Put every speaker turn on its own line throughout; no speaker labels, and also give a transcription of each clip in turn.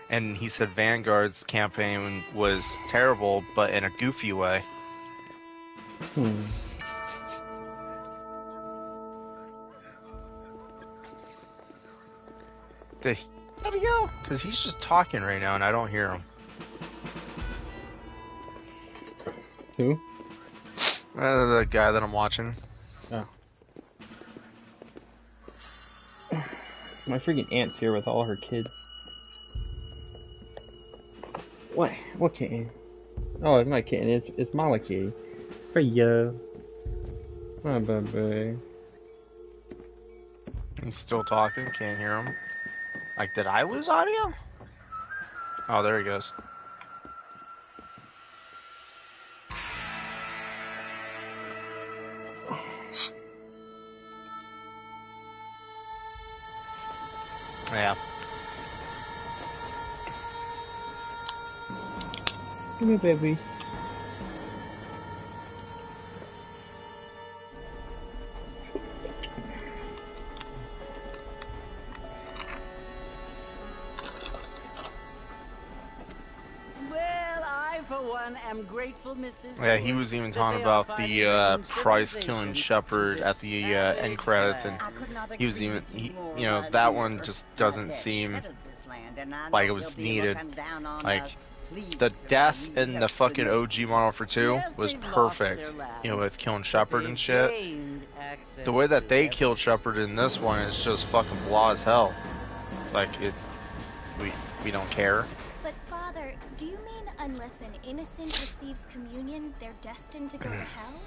and he said Vanguard's campaign was terrible, but in a goofy way. Did he go? Because he's just talking right now, and I don't hear him.
Who?
The guy that I'm watching.
Oh. My freaking aunt's here with all her kids. What? What kitten? Oh, it's not kitten. It's Mama Kitty. Hey yo. My baby.
He's still talking. Can't hear him. Like, did I lose audio? Oh, there he goes. Yeah.
Come here, babies.
am grateful, Mrs.
Yeah, he was even talking about the Price killing Shepard at the end credits, and he was even, you know, that one just doesn't seem like it was needed. Like, the death in the fucking OG Model for 2 was perfect, you know, with killing Shepard and shit. The way that they killed Shepard in this one is just fucking blah as hell. Like, we don't care.
But Father, do you mean unless an innocent receives communion, they're destined to go to hell?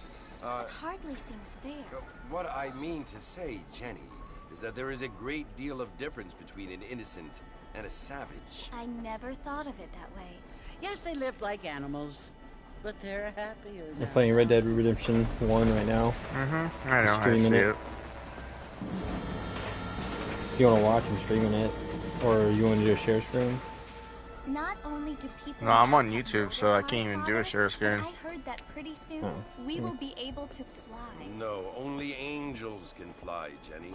It hardly seems fair.
What I mean to say, Jenny, is that there is a great deal of difference between an innocent and a savage.
I never thought of it that way.
Yes, they lived like animals, but they're happier now.
We're playing Red Dead Redemption 1 right now.
Mm-hmm. I know, I see it.
If you want to watch, I'm streaming it. Or you want to do a share screen?
Not only do people...
No, I'm on YouTube, so I can't even do a share screen.
I heard that pretty soon we will be able to fly.
No, only angels can fly, Jenny.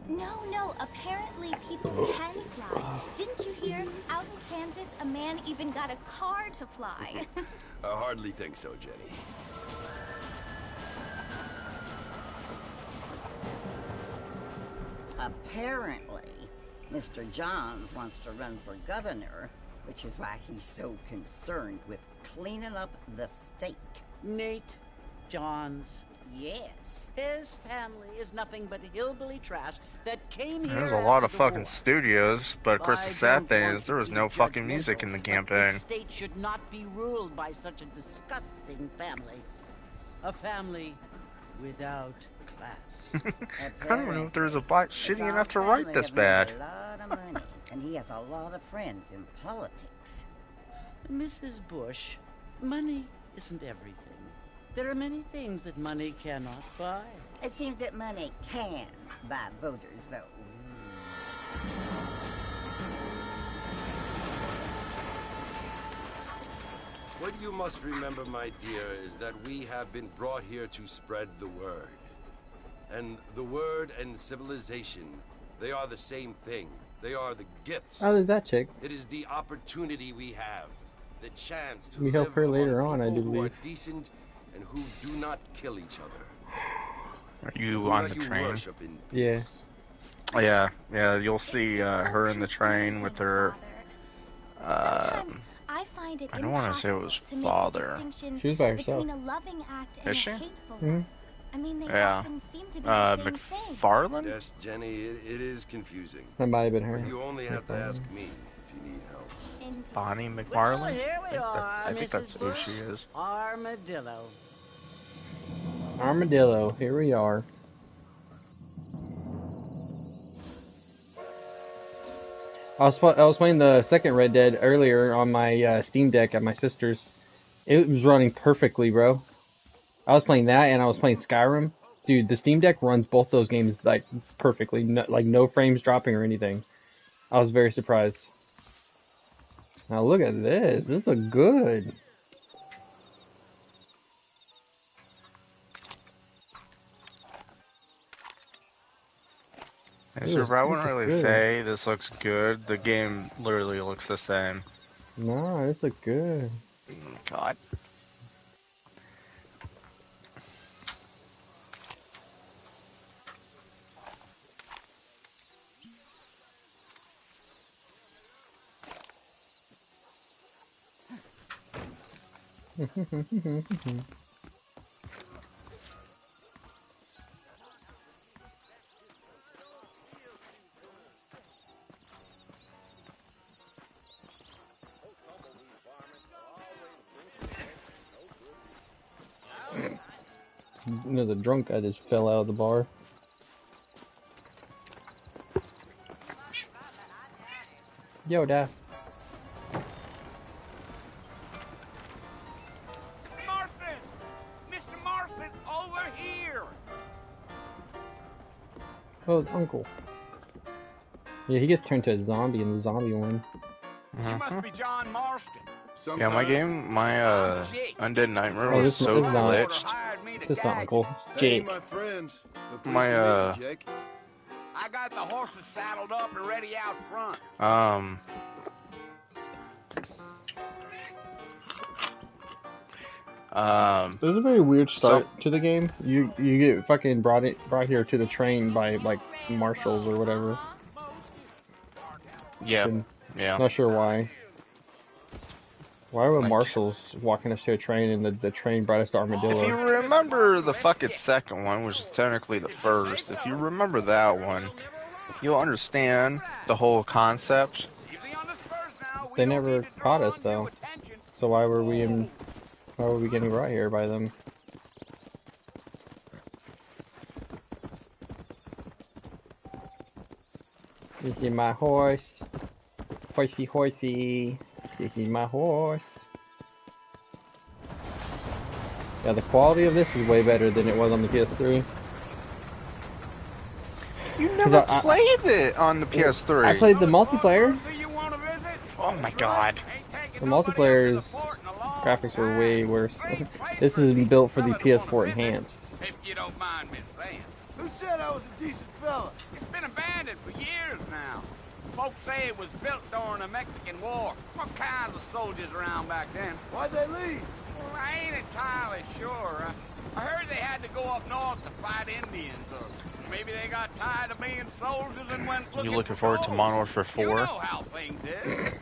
No, apparently people can fly. Didn't you hear? Out in Kansas, a man even got a car to fly.
I hardly think so, Jenny.
Apparently, Mr. Johns wants to run for governor, which is why he's so concerned with cleaning up the state.
Nate Johns.
Yes.
His family is nothing but hillbilly trash that came here.
There's a lot of fucking studios, but of course the sad thing is there was no fucking music in the campaign.
The state should not be ruled by such a disgusting family. A family without class.
I don't know if there's a bot shitty enough to write this bad.
A lot of money, and he has a lot of friends in politics.
Mrs. Bush, money isn't everything. There are many things that money cannot buy.
It seems that money can buy voters, though.
What you must remember, my dear, is that we have been brought here to spread the word. And the word and civilization, they are the same thing. They are the gifts.
Oh, there's that chick.
It is the opportunity we have, the chance to
We help her later on, I do
who are
believe.
decent and who do not kill each other.
Are you on the train?
Yeah.
Oh, yeah, you'll see her in the train with her,
I find it
I don't want to say it was
to make
father.
the distinction
She was by herself.
between a loving act and
Is
a
she?
hateful
Mm-hmm.
one. I mean, they
Yeah.
often seem to be the same thing.
McFarlane?
Yes, Jenny, it is confusing.
That might have been her.
But you only have to ask me if you need help.
Indeed.
Bonnie
Well,
McFarlane?
here we are,
I think that's
Mrs.
who
Bush.
she is.
Armadillo.
Armadillo, here we are. I was playing the second Red Dead earlier on my Steam Deck at my sister's. It was running perfectly, bro. I was playing that and I was playing Skyrim. Dude, the Steam Deck runs both those games like perfectly, like no frames dropping or anything. I was very surprised. Now look at this. This looks good.
Super, I wouldn't
looks
really
good.
say this looks good. The game literally looks the same.
No, this looks good.
God.
There's a drunk guy just fell out of the bar. Yo, Dad.
Martha! Mr. Martha, over here!
Oh, his uncle. Yeah, he gets turned to a zombie in the zombie one.
You must be John Marston.
Yeah, my game, my Undead Nightmare
Oh,
was
this
so
is not-
glitched.
This is not uncle. It's
Hey,
Jake.
my friends. We're pleased
My,
to meet you, Jake.
I got the horses saddled up and ready out front.
There's a very weird start to the game. You get fucking brought here to the train by like marshals or whatever.
Yeah,
And
yeah.
not sure why. Why were
Like-
marshals walking us to a train and the train brought us to
If you
Armadillo?
remember the fucking second one, which is technically the first, if you remember that one, you'll understand the whole concept.
They never caught us though. So why were we getting brought here by them? This is my horse. Horsey horsey. This is my horse. Yeah, the quality of this is way better than it was on the PS3.
You never
I-
played it on the PS3.
I played the multiplayer.
Oh my god.
The multiplayer's graphics were way worse. This is built for the PS4 enhanced.
If you don't mind me saying.
Who said I was a decent fella?
It's been abandoned for years now. Folks say it was built during the Mexican War. What kinds of soldiers around back then?
Why'd they leave?
Well, I ain't entirely sure. I heard they had to go up north to fight Indians, or maybe they got tired of being soldiers and went looking
You looking
for
forward to
gold.
Modern Warfare 4?
You know how things is.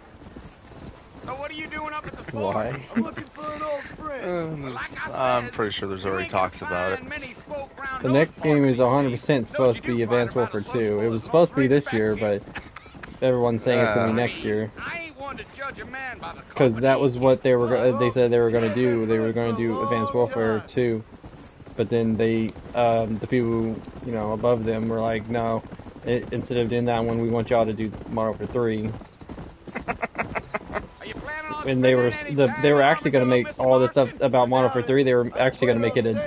So what are you doing up at the fort?
Why?
I'm looking for an old friend.
I'm pretty sure there's already talks about it.
The next game is 100% supposed to be Advanced Warfare 2. It was supposed to be this year, but everyone's saying it's gonna be next year. Because that was what they were. They said they were gonna do. They were gonna do Advanced Warfare 2, but then they, the people, you know, above them were like, no. Instead of doing that one, we want y'all to do Modern Warfare 3. And they were actually gonna make all this stuff about Modern Warfare 3. They were actually gonna make it an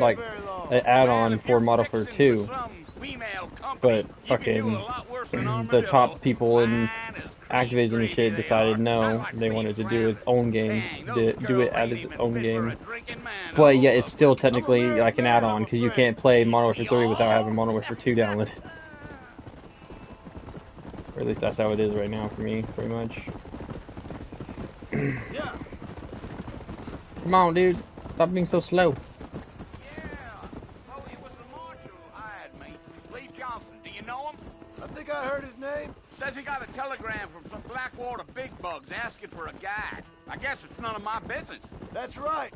add-on for Modern Warfare 2. But fucking the top people in Activision and shit decided no, they wanted to do its own game, do it as its own game. But yeah, it's still technically like an add-on because you can't play Modern Warfare 3 without having Modern Warfare 2 downloaded. Or at least that's how it is right now for me, pretty much. Come on, dude. Stop being so slow.
I think I heard his name.
Says he got a telegram from some Blackwater big bugs asking for a guide. I guess it's none of my business.
That's right.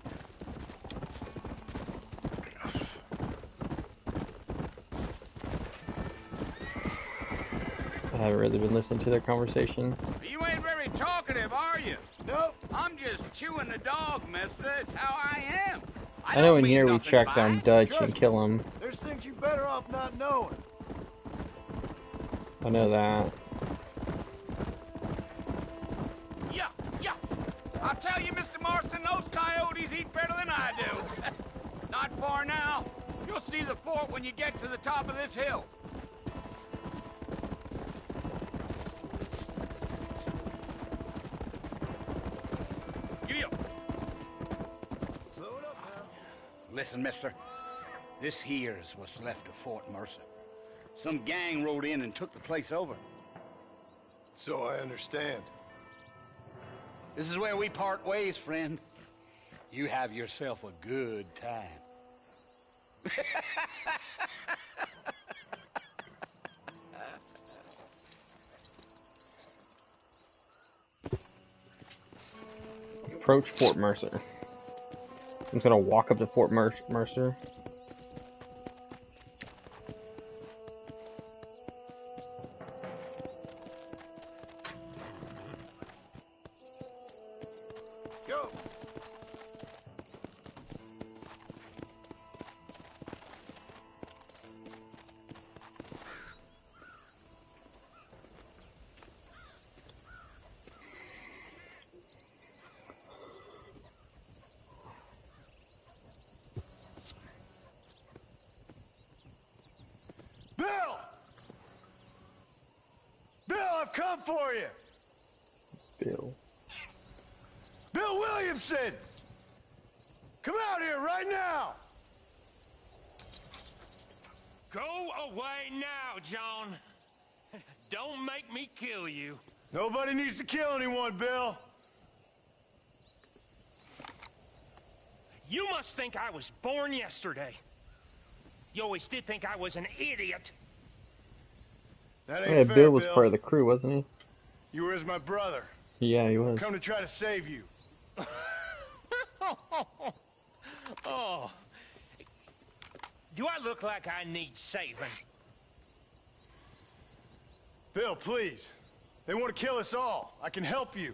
I haven't really been listening to their conversation.
You ain't very talkative, are you?
Nope.
I'm just chewing the dog, mister. It's how I am.
I know
don't
in
mean
here we
nothing
track
by
down
it.
Dutch
Trust
and
me.
kill him.
There's things you're better off not knowing.
I know that.
Yeah, yeah. I'll tell you, Mr. Marston, those coyotes eat better than I do. Not far now. You'll see the fort when you get to the top of this hill. Giddy up.
Slow it up now.
Listen, mister. This here's what's left of Fort Mercer.
Some gang rode in and took the place over.
So I understand.
This is where we part ways, friend. You have yourself a good time.
Approach Fort Mercer. I'm just gonna walk up to Fort Mercer.
Go! Bill! Bill, I've come for you!
Bill.
Bill Williamson! Come out here right now!
Go away now, John. Don't make me kill you.
Nobody needs to kill anyone, Bill.
You must think I was born yesterday. You always did think I was an idiot.
That ain't
Yeah,
fair,
Bill was part of the crew, wasn't he?
You were as my brother.
Yeah, he was.
Come to try to save you.
Oh. Do I look like I need saving?
Bill, please. They want to kill us all. I can help you.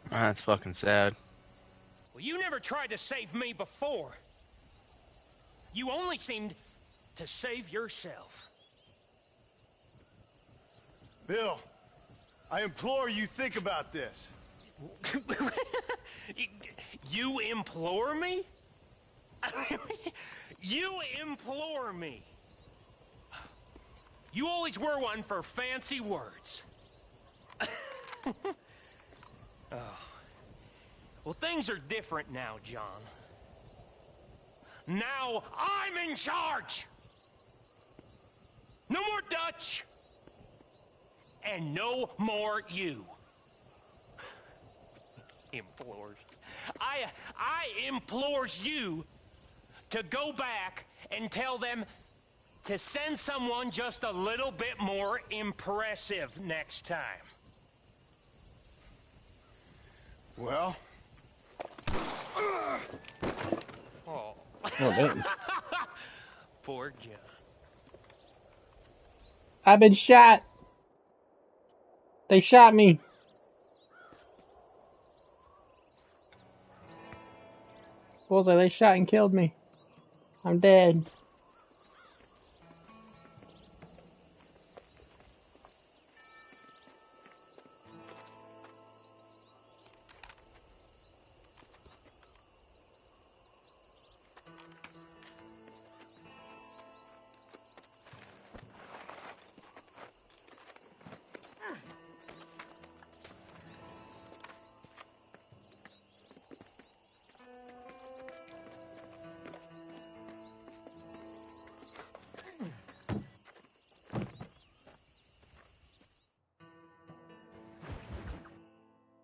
That's fucking sad.
Well, you never tried to save me before. You only seemed to save yourself.
Bill, I implore you think about this.
You implore me? You implore me. You always were one for fancy words. Oh. Well, things are different now, John. Now I'm in charge. No more Dutch. And no more you. Implores. I implores you to go back and tell them to send someone just a little bit more impressive next time.
Well?
Oh.
Oh, damn.
Poor John.
I've been shot. They shot me. Bullseye, they shot and killed me. I'm dead.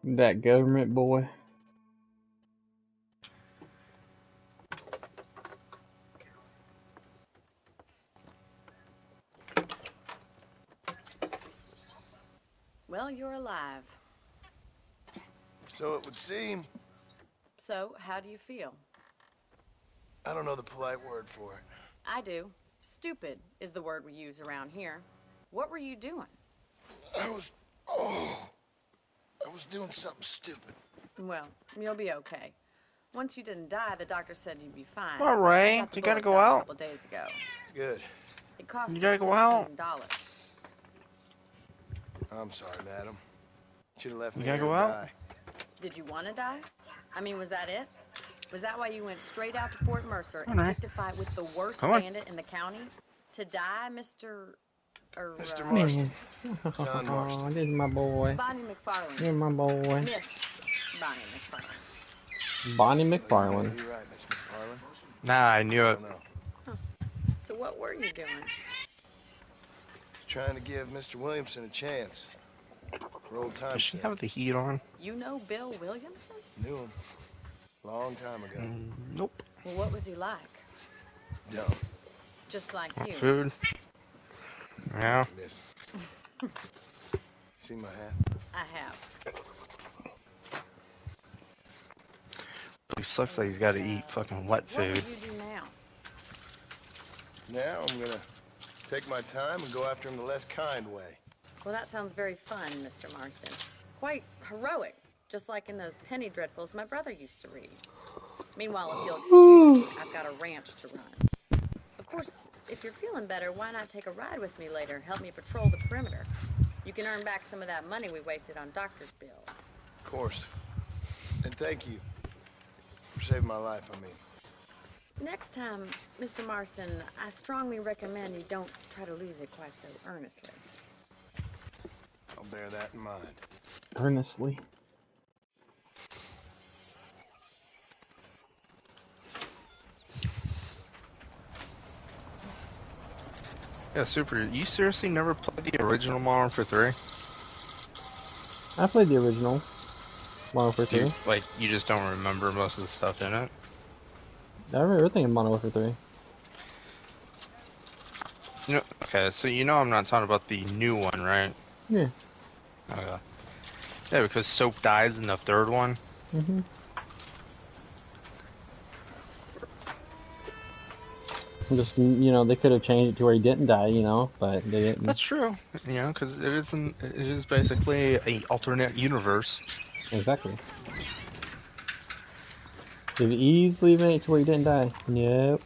That government boy.
Well, you're alive.
So it would seem.
So, how do you feel?
I don't know the polite word for it.
I do. Stupid is the word we use around here. What were you doing?
I was doing something stupid.
Well, you'll be okay. Once you didn't die, the doctor said you'd be fine.
All right,
I got the
you gotta
bullets
go
a
out.
couple days ago.
Good.
It cost
You
us
gotta go out.
$15.
I'm sorry, madam. Should have left me
You gotta
here
go
to
out.
die.
Did you want to die? I mean, was that it? Was that why you went straight out to Fort Mercer
All
and
right.
picked a fight with the worst
Come on.
bandit in the county? To die, Mr.
Mr. Marston. John
Oh,
Marston.
this is my boy.
Bonnie McFarlane.
This is my boy.
Miss Bonnie McFarlane.
Bonnie
You may
McFarlane.
be right, Miss McFarlane.
Nah, I knew
I
it.
don't know.
So what were you doing?
trying to give Mr. Williamson a chance. For old
Does
time's
she
sake.
have the heat on?
You know Bill Williamson?
Knew him. Long time ago.
Nope.
Well, what was he like?
Dumb.
Just like you.
Food? Yeah.
Miss. See my hat?
I have.
It sucks that he's got to eat fucking wet
What
food.
would you do now?
Now I'm gonna take my time and go after him the less kind way.
Well, that sounds very fun, Mr. Marston. Quite heroic, just like in those penny dreadfuls my brother used to read. Meanwhile, if you'll excuse me, I've got a ranch to run. Of course, if you're feeling better, why not take a ride with me later? Help me patrol the perimeter. You can earn back some of that money we wasted on doctor's bills.
Of course. And thank you for saving my life, I mean.
Next time, Mr. Marston, I strongly recommend you don't try to lose it quite so earnestly.
I'll bear that in mind.
Earnestly.
Yeah, Super, you seriously never played the original Modern Warfare 3?
I played the original Modern Warfare 3.
You just don't remember most of the stuff in it?
I remember everything in Modern Warfare 3.
You know, okay, so you know I'm not talking about the new one, right?
Yeah.
Okay. Yeah, because Soap dies in the third one.
Mm-hmm. Just, you know, they could have changed it to where he didn't die, you know, but they didn't.
That's true. You know, because it is basically a alternate universe.
Exactly. They've easily made it to where he didn't die. Yep.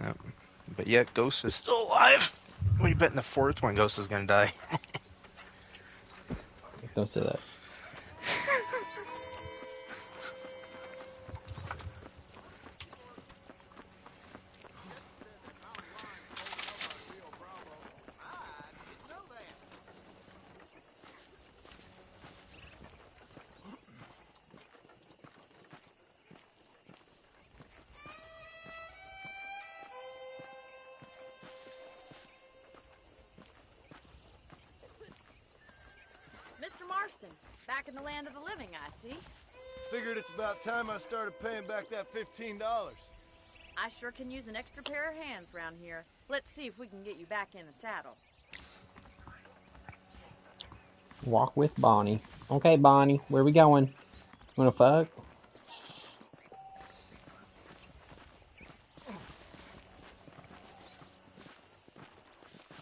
Yep. But yet, Ghost is still alive. What do you bet in the fourth one Ghost is gonna die?
Don't say that.
Mr. Marston, back in the land of the living, I see.
Figured it's about time I started paying back that $15.
I sure can use an extra pair of hands around here. Let's see if we can get you back in the saddle.
Walk with Bonnie. Okay, Bonnie, where we going? Wanna fuck?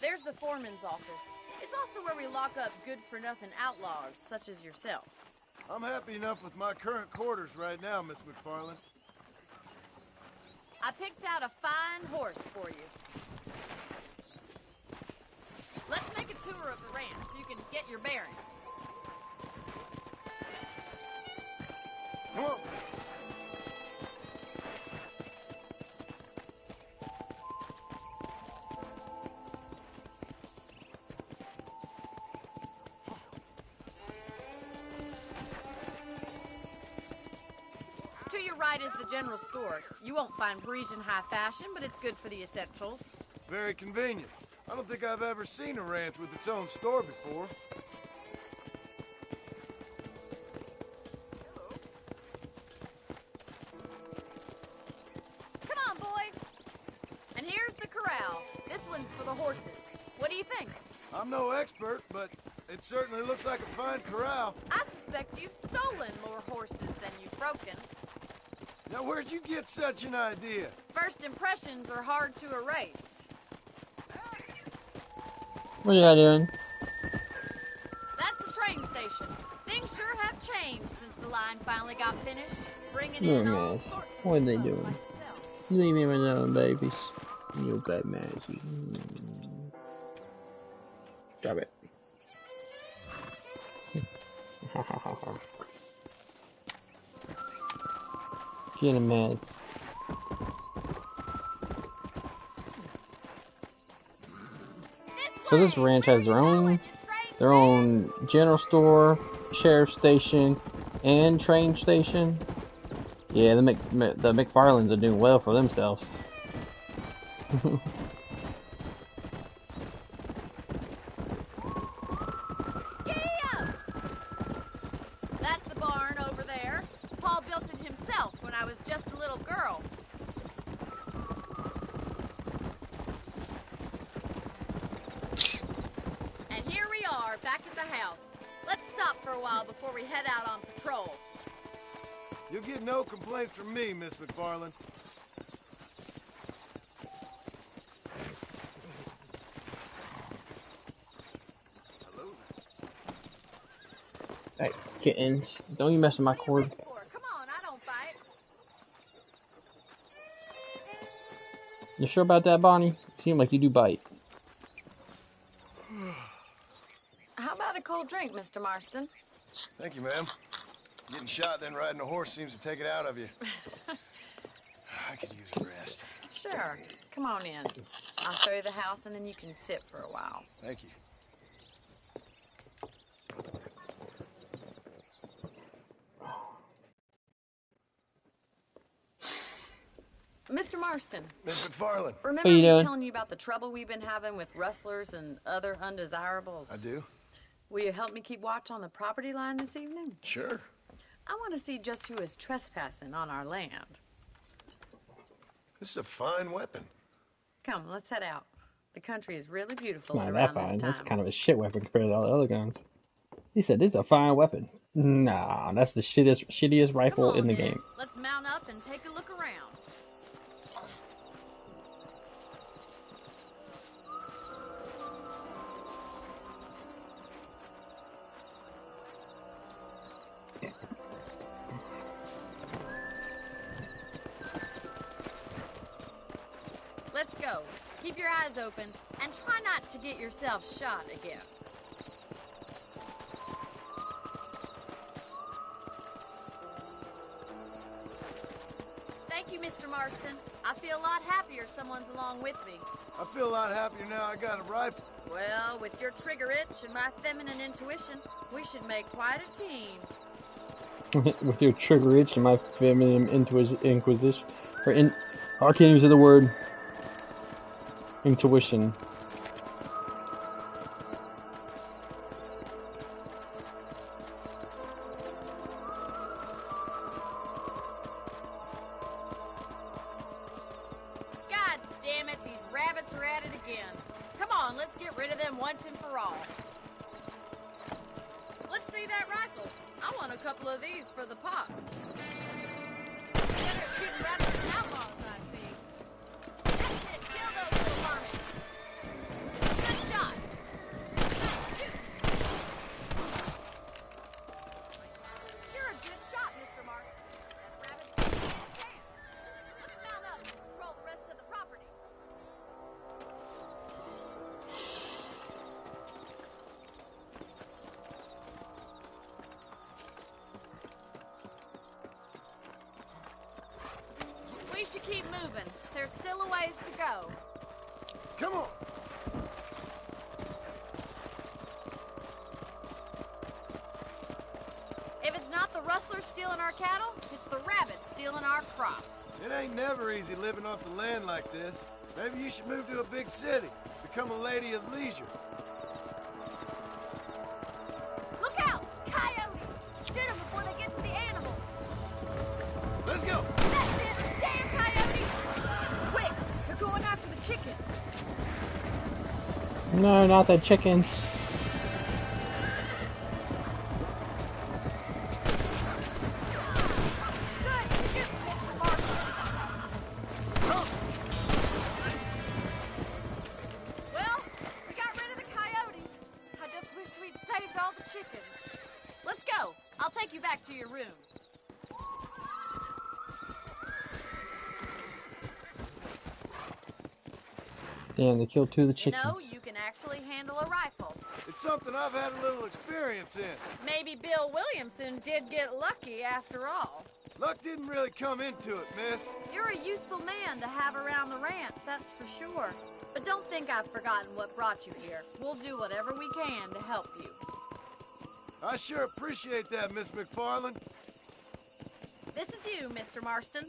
There's the foreman's office. It's also where we lock up good-for-nothing outlaws, such as yourself.
I'm happy enough with my current quarters right now, Miss McFarland.
I picked out a fine horse for you. Let's make a tour of the ranch so you can get your bearings.
Come on.
To your right is the general store. You won't find Parisian high fashion, but it's good for the essentials.
Very convenient. I don't think I've ever seen a ranch with its own store before.
Come on, boy. And here's the corral. This one's for the horses. What do you think?
I'm no expert, but it certainly looks like a fine corral.
I suspect you've stolen more horses than you've broken.
Now, where'd you get such an idea?
First impressions are hard to erase.
What are you doing?
That's the train station. Things sure have changed since the line finally got finished. Bringing
You're
in
a
all
mess.
sorts of
What are they
folks
doing?
like yourself.
Leave me alone, babies. You got messy. Drop it. Get him mad. So this ranch has their own general store, sheriff station, and train station. Yeah, the McFarlands are doing well for themselves.
I was just a little girl. And here we are, back at the house. Let's stop for a while before we head out on patrol.
You'll get no complaints from me, Miss McFarland.
Hey, kittens. Don't you mess with my cord.
Come on, I don't bite.
You sure about that, Bonnie? You seem like you do bite.
How about a cold drink, Mr. Marston?
Thank you, ma'am. Getting shot, then riding a horse seems to take it out of you. I could use a rest.
Sure. Come on in. I'll show you the house, and then you can sit for a while.
Thank you.
Mr. Marston.
Miss McFarland.
Remember me telling you about the trouble we've been having with rustlers and other undesirables?
I do.
Will you help me keep watch on the property line this evening?
Sure.
I want to see just who is trespassing on our land.
This is a fine weapon.
Come, let's head out. The country is really beautiful
Not
at
that
around
fine.
this time.
That's kind of a shit weapon compared to all the other guns. He said, this is a fine weapon. Nah, that's the shittiest rifle in the game.
Let's mount up and take a look around. Let's go. Keep your eyes open and try not to get yourself shot again. Thank you, Mr. Marston. I feel a lot happier someone's along with me.
I feel a lot happier now I got a rifle.
Well, with your trigger itch and my feminine intuition, we should make quite a team.
With your trigger itch and my feminine inquisition, I can't use the word intuition.
God damn it, these rabbits are at it again. Come on, let's get rid of them once and for all. Let's see that rifle. I want a couple of these for the pop. Better shooting rabbits and outlaws, I see. That's it, kill those little varmints. Good shot. Nice shoot. You're a good shot, Mr. Marston. That rabbit's gonna stand a chance. Let's mount up and control the rest of the property. We should keep moving. There's still a ways to go.
Come on.
If it's not the rustlers stealing our cattle, it's the rabbits stealing our crops.
It ain't never easy living off the land like this. Maybe you should move to a big city. Become a lady of leisure.
Look out! Coyotes! Shoot them before they get to the animals.
Let's go.
That's it! Damn coyotes! Quick! They're going after the chicken.
No, not the chickens.
Good shoot, Mr. Marston. Well, we got rid of the coyotes. I just wish we'd saved all the chickens. Let's go. I'll take you back to your room.
Damn, they killed 2 of the
You
chickens.
know, you can actually handle a rifle.
It's something I've had a little experience in.
Maybe Bill Williamson did get lucky after all.
Luck didn't really come into it, miss.
You're a useful man to have around the ranch, that's for sure. But don't think I've forgotten what brought you here. We'll do whatever we can to help you.
I sure appreciate that, Miss McFarland.
This is you, Mr. Marston.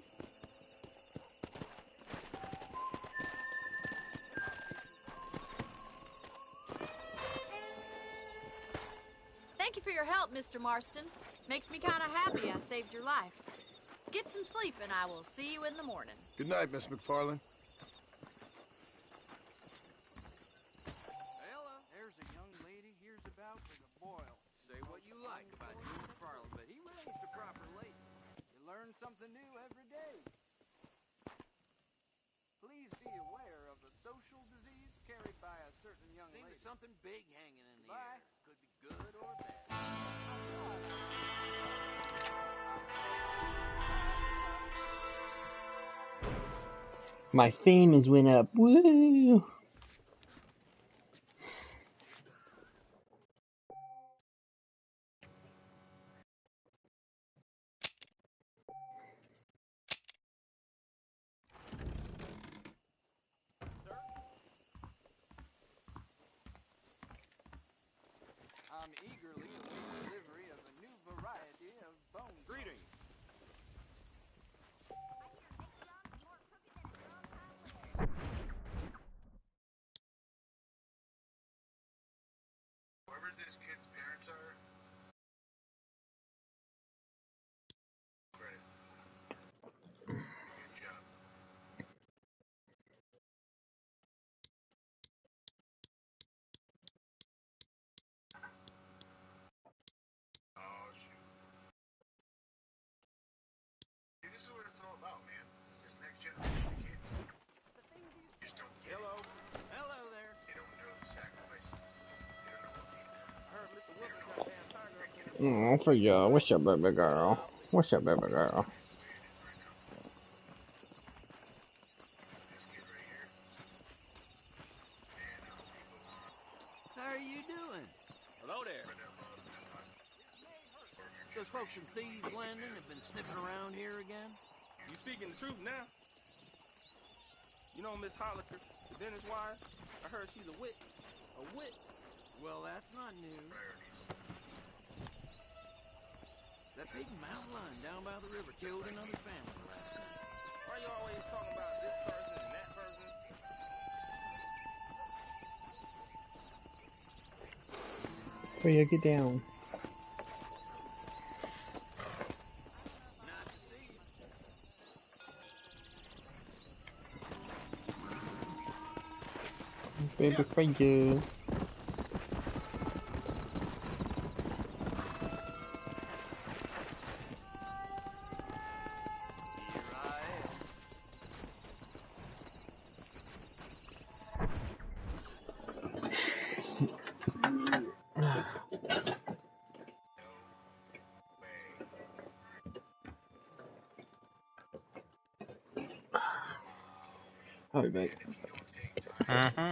Thank you for your help, Mr. Marston. Makes me kind of happy I saved your life. Get some sleep, and I will see you in the morning.
Good night, Miss McFarlane.
Hello. There's a young lady here's about to the boil. Say what you like about Jim McFarlane, but he raised a proper lady. You learn something new every day. Please be aware of a social disease carried by a certain young lady.
Seems like something big hanging in the
Bye.
air. Could be good or bad.
My fame has went up. Woo!
I'm eagerly awaiting delivery of a new variety of bone.
Greetings.
Whoever this kid's parents are, credit. Good job. Oh, shoot. See, this is what it's all about, man. This next generation of kids just don't get
Hello.
it.
Hello there.
They don't know the sacrifices. They don't know what people
I heard Mr. Wilkins got damn tiger up there.
Oh, for you. What's up, baby girl? What's up, baby girl?
this kid right here. Man, I hope he goes on.
How are you doing?
Hello there.
Those folks in Thieves Landing have been sniffing around here again?
You speaking the truth now? You know Miss Hollister, the dentist wire? I heard she's a witch. A witch?
Well, that's not new. That big mountain lion down by the river killed another family last night.
Why you always talking about this person and that person?
For you, get down.
Nice to see you.
Baby, for you. I'll be back.
Mm-hmm.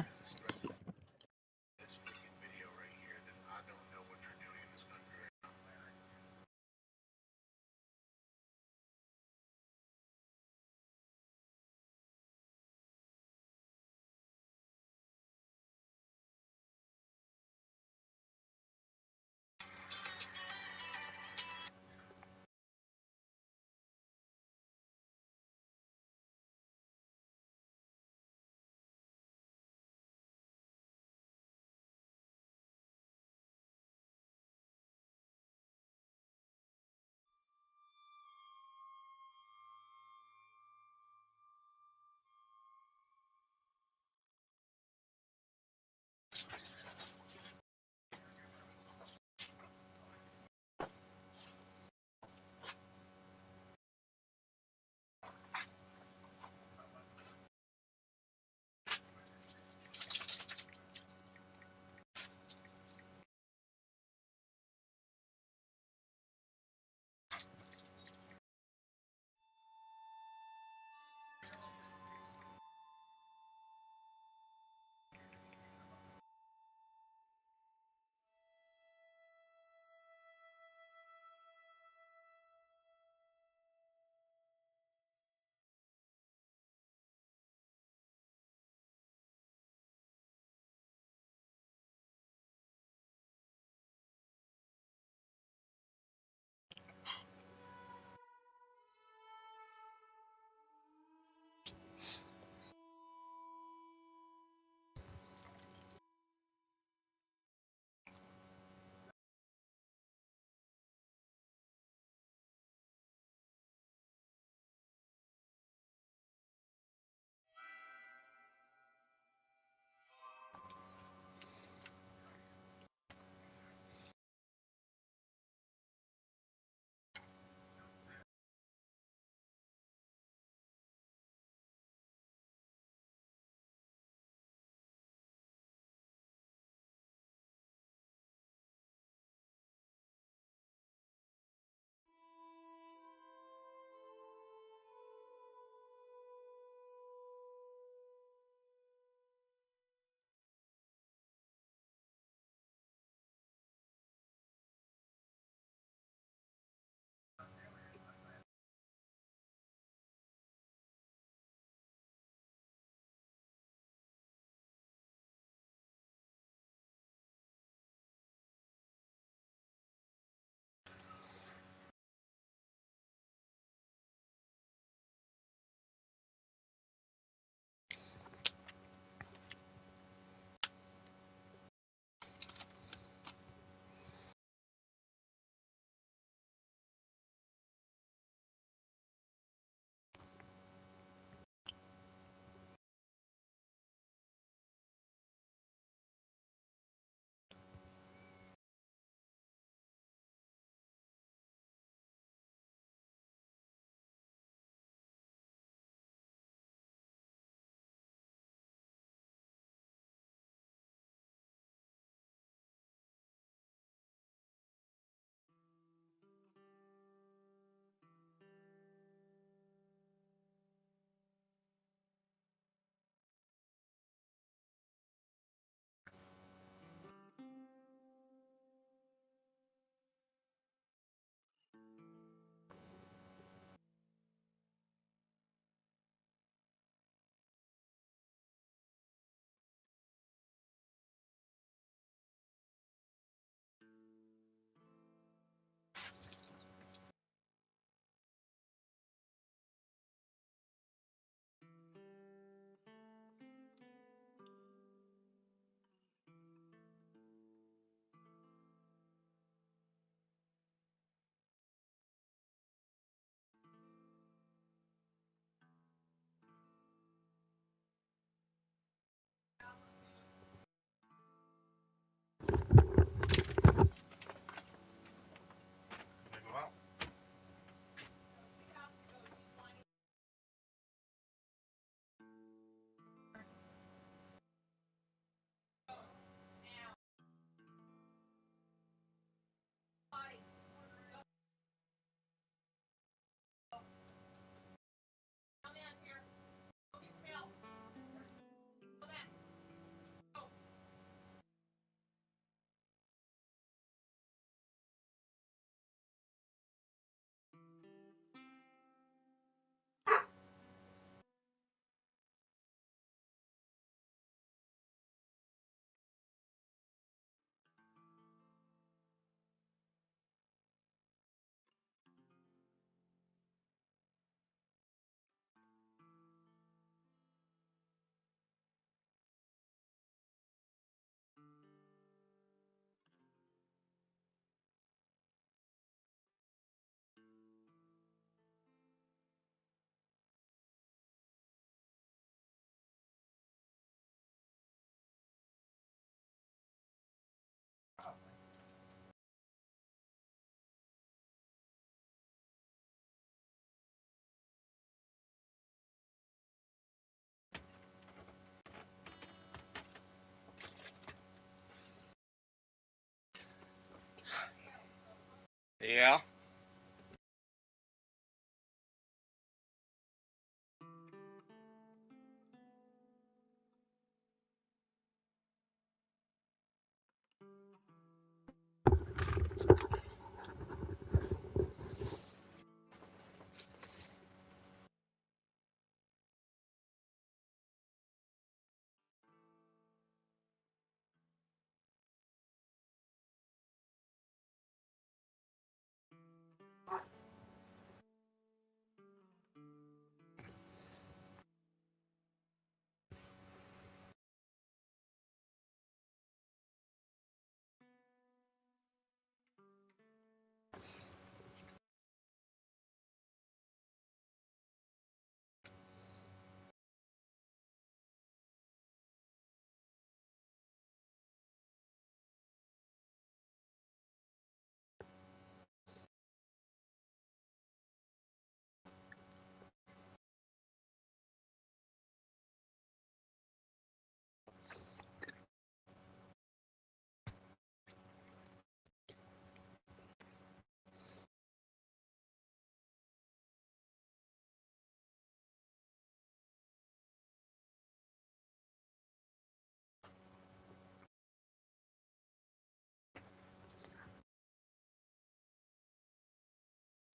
Yeah.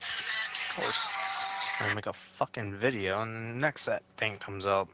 Of course. Trying to make a fucking video, and the next that thing comes up.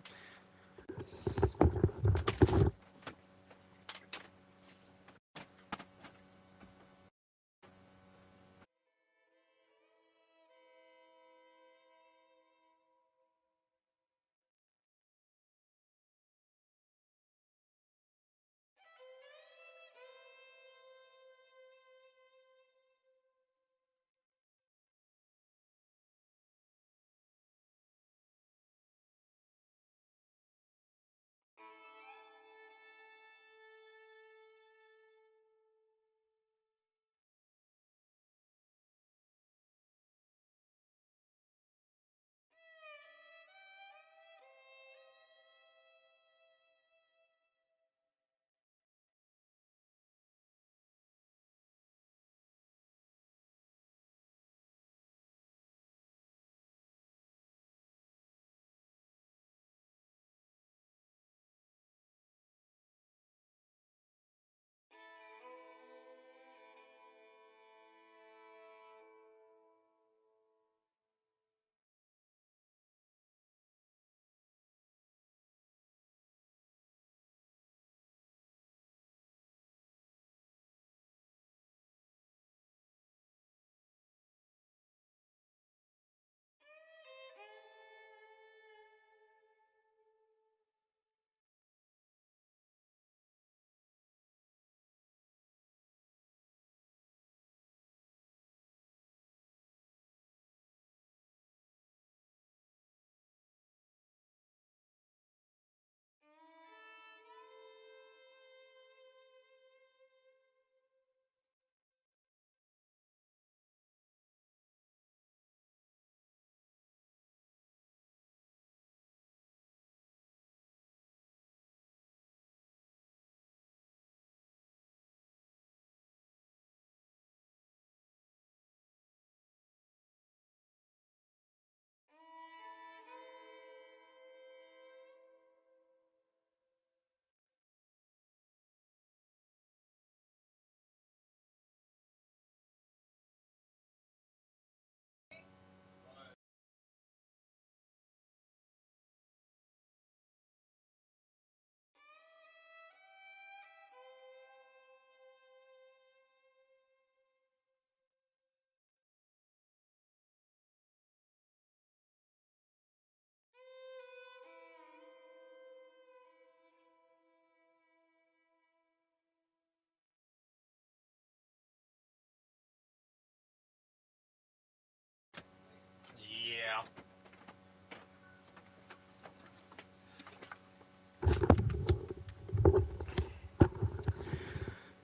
Yeah.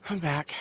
I'm back.